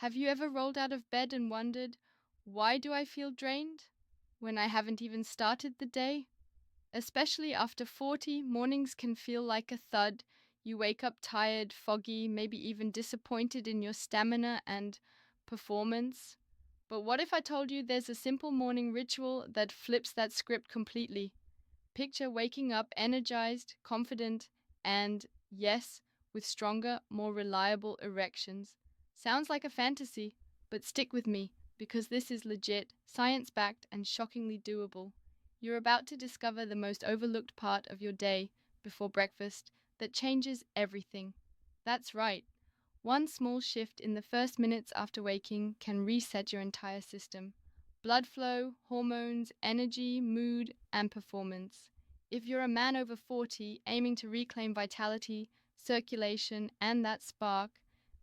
Have you ever rolled out of bed and wondered, why do I feel drained when I haven't even started the day? Especially after 40, mornings can feel like a thud. You wake up tired, foggy, maybe even disappointed in your stamina and performance. But what if I told you there's a simple morning ritual that flips that script completely? Picture waking up energized, confident, and, yes, with stronger, more reliable erections. Sounds like a fantasy, but stick with me because this is legit, science backed, and shockingly doable. You're about to discover the most overlooked part of your day before breakfast that changes everything. That's right. One small shift in the first minutes after waking can reset your entire system. Blood flow, hormones, energy, mood, and performance. If you're a man over 40 aiming to reclaim vitality, circulation, and that spark,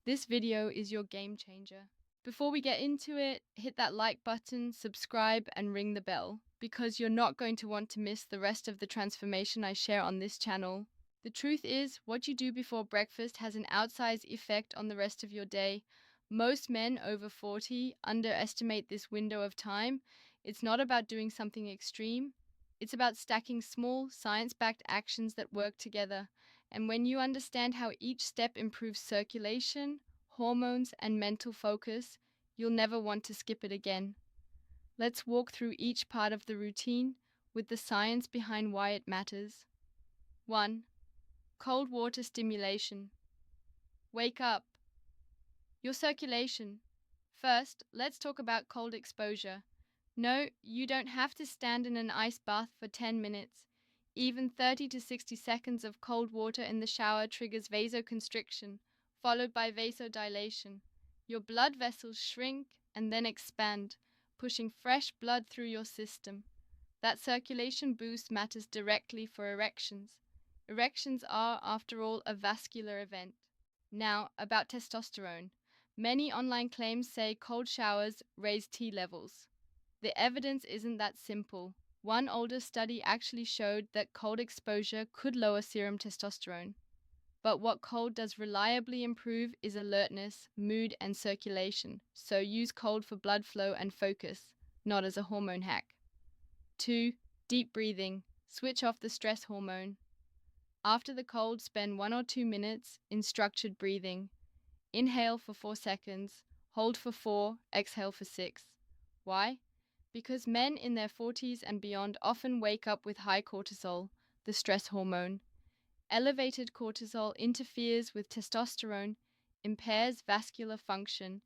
this video is your game changer. Before we get into it, hit that like button, subscribe, and ring the bell because you're not going to want to miss the rest of the transformation I share on this channel. The truth is, what you do before breakfast has an outsized effect on the rest of your day. Most men over 40 underestimate this window of time. It's not about doing something extreme. It's about stacking small, science-backed actions that work together. And when you understand how each step improves circulation, hormones, and mental focus, you'll never want to skip it again. Let's walk through each part of the routine with the science behind why it matters. 1. Cold water stimulation. Wake up. Your circulation. First, let's talk about cold exposure. No, you don't have to stand in an ice bath for 10 minutes. Even 30 to 60 seconds of cold water in the shower triggers vasoconstriction, followed by vasodilation. Your blood vessels shrink and then expand, pushing fresh blood through your system. That circulation boost matters directly for erections. Erections are, after all, a vascular event. Now, about testosterone. Many online claims say cold showers raise T levels. The evidence isn't that simple. One older study actually showed that cold exposure could lower serum testosterone. But what cold does reliably improve is alertness, mood, and circulation. So use cold for blood flow and focus, not as a hormone hack. 2. Deep breathing. Switch off the stress hormone. After the cold, spend 1 or 2 minutes in structured breathing. Inhale for 4 seconds, hold for 4, exhale for 6. Why? Because men in their 40s and beyond often wake up with high cortisol, the stress hormone. Elevated cortisol interferes with testosterone, impairs vascular function,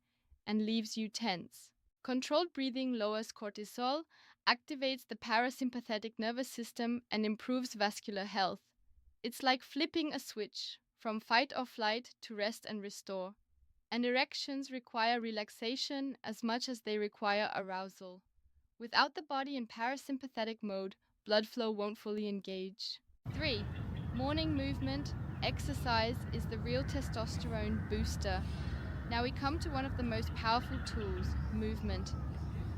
and leaves you tense. Controlled breathing lowers cortisol, activates the parasympathetic nervous system, and improves vascular health. It's like flipping a switch from fight or flight to rest and restore. And erections require relaxation as much as they require arousal. Without the body in parasympathetic mode, blood flow won't fully engage. 3. Morning movement. Exercise is the real testosterone booster. Now we come to one of the most powerful tools, movement.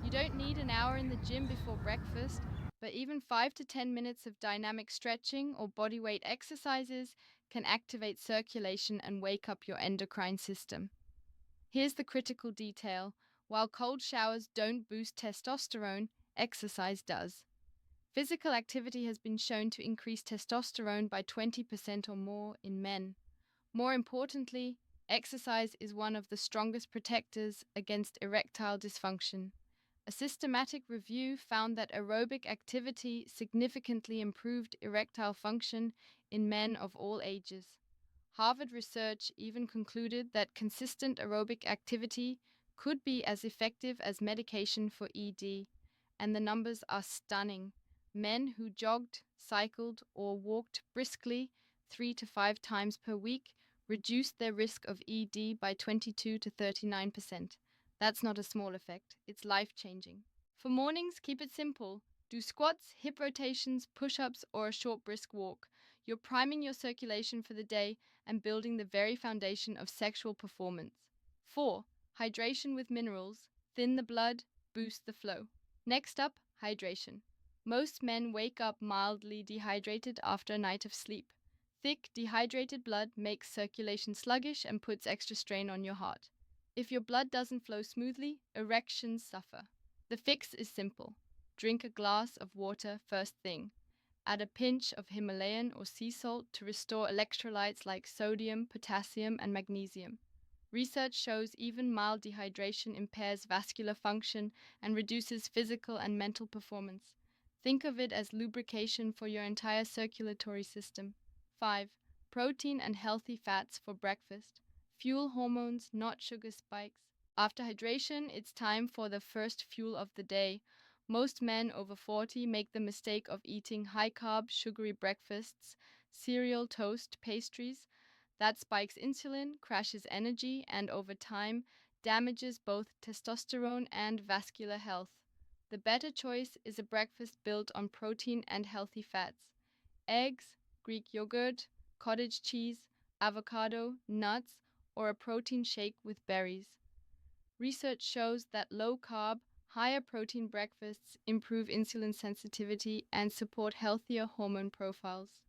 You don't need an hour in the gym before breakfast, but even 5 to 10 minutes of dynamic stretching or bodyweight exercises can activate circulation and wake up your endocrine system. Here's the critical detail. While cold showers don't boost testosterone, exercise does. Physical activity has been shown to increase testosterone by 20% or more in men. More importantly, exercise is one of the strongest protectors against erectile dysfunction. A systematic review found that aerobic activity significantly improved erectile function in men of all ages. Harvard research even concluded that consistent aerobic activity could be as effective as medication for ED, and the numbers are stunning. Men who jogged, cycled, or walked briskly 3 to 5 times per week reduced their risk of ED by 22 to 39%. That's not a small effect, it's life-changing. For mornings, keep it simple. Do squats, hip rotations, push-ups, or a short brisk walk. You're priming your circulation for the day and building the very foundation of sexual performance. 4. Hydration with minerals. Thin the blood, boost the flow. Next up, hydration. Most men wake up mildly dehydrated after a night of sleep. Thick, dehydrated blood makes circulation sluggish and puts extra strain on your heart. If your blood doesn't flow smoothly, erections suffer. The fix is simple. Drink a glass of water first thing. Add a pinch of Himalayan or sea salt to restore electrolytes like sodium, potassium, and magnesium. Research shows even mild dehydration impairs vascular function and reduces physical and mental performance. Think of it as lubrication for your entire circulatory system. 5. Protein and healthy fats for breakfast. Fuel hormones, not sugar spikes. After hydration, it's time for the first fuel of the day. Most men over 40 make the mistake of eating high-carb, sugary breakfasts, cereal, toast, pastries. That spikes insulin, crashes energy, and over time damages both testosterone and vascular health. The better choice is a breakfast built on protein and healthy fats. Eggs, Greek yogurt, cottage cheese, avocado, nuts, or a protein shake with berries. Research shows that low-carb, higher protein breakfasts improve insulin sensitivity and support healthier hormone profiles.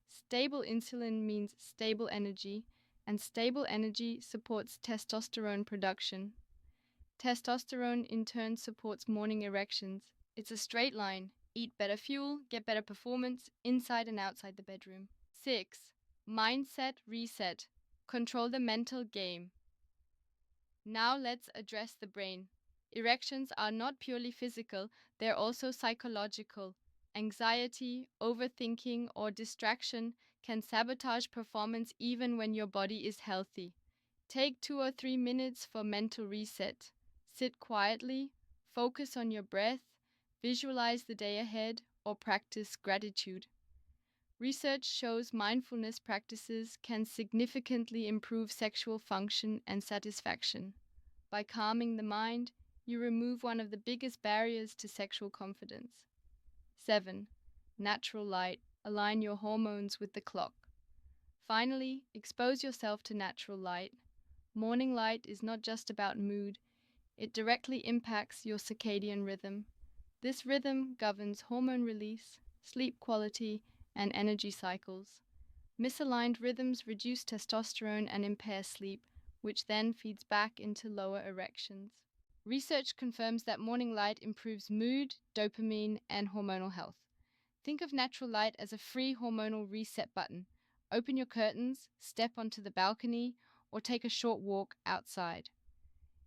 Stable insulin means stable energy, and stable energy supports testosterone production. Testosterone in turn supports morning erections. It's a straight line. Eat better fuel, get better performance inside and outside the bedroom. 6. Mindset reset. Control the mental game. Now let's address the brain. Erections are not purely physical, they're also psychological. Anxiety, overthinking, or distraction can sabotage performance even when your body is healthy. Take 2 or 3 minutes for mental reset. Sit quietly, focus on your breath, visualize the day ahead, or practice gratitude. Research shows mindfulness practices can significantly improve sexual function and satisfaction. By calming the mind, you remove one of the biggest barriers to sexual confidence. 7. Natural light. Align your hormones with the clock. Finally, expose yourself to natural light. Morning light is not just about mood, it directly impacts your circadian rhythm. This rhythm governs hormone release, sleep quality, and energy cycles. Misaligned rhythms reduce testosterone and impair sleep, which then feeds back into lower erections. Research confirms that morning light improves mood, dopamine, and hormonal health. Think of natural light as a free hormonal reset button. Open your curtains, step onto the balcony, or take a short walk outside.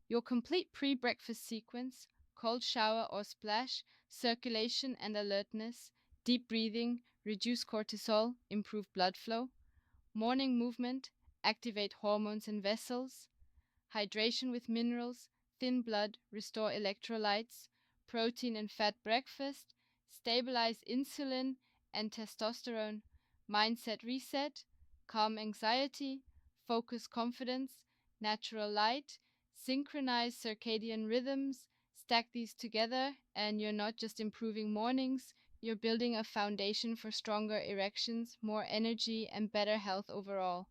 Your complete pre-breakfast sequence, cold shower or splash, circulation and alertness, deep breathing, reduce cortisol, improve blood flow, morning movement, activate hormones and vessels, hydration with minerals, thin blood, restore electrolytes, protein and fat breakfast, stabilize insulin and testosterone, mindset reset, calm anxiety, focus confidence, natural light, synchronize circadian rhythms. Stack these together, and you're not just improving mornings, you're building a foundation for stronger erections, more energy, and better health overall.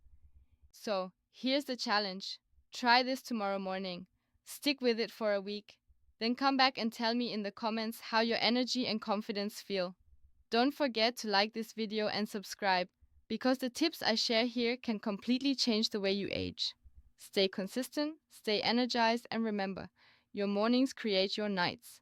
So, here's the challenge. Try this tomorrow morning. Stick with it for a week. Then come back and tell me in the comments how your energy and confidence feel. Don't forget to like this video and subscribe, because the tips I share here can completely change the way you age. Stay consistent, stay energized, and remember, your mornings create your nights.